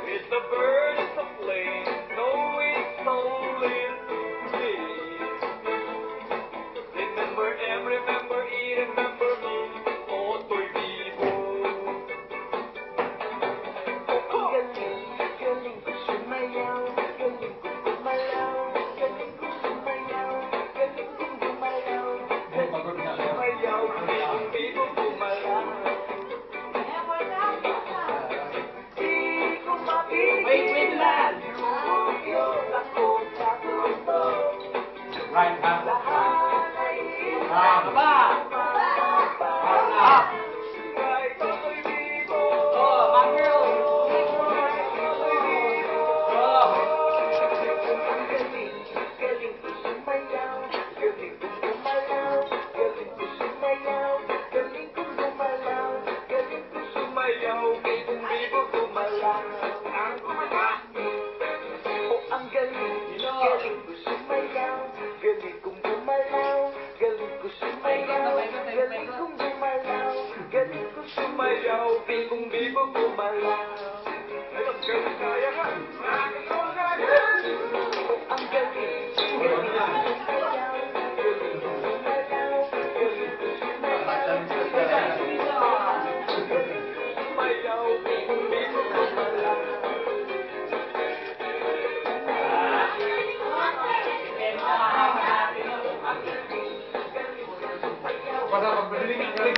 It's a bird, it's a plane, no, it's only me. Remember them, remember E, remember me, oto'y vivo. Galing ko sumayaw, galing ko gumalaw, galing ko sumayaw, galing ko gumalaw, galing ko Sumayaw, vivo, gumalaw. Di ko mapigilan, yun ako sa mundo. Right hand. Lahat ay Kahit ako'y vivo. galing ko sumayaw, galing ko gumalaw, galing ko sumayaw, galing ko gumalaw, galing ko Sumayaw, vivo, gumalaw. Ang gumalaw. ang galing ko sumayaw, galing kong gumalaw, galing ko sumayaw, galing kong gumalaw, galing ko Sumayaw, vivo, gumalaw. Ayun, ganun kaya nga. ang galing ko sumayaw, galing kong gumalaw, galing ko sumayaw, Sumayaw, vivo, gumalaw. Para pagpadaling ang galing.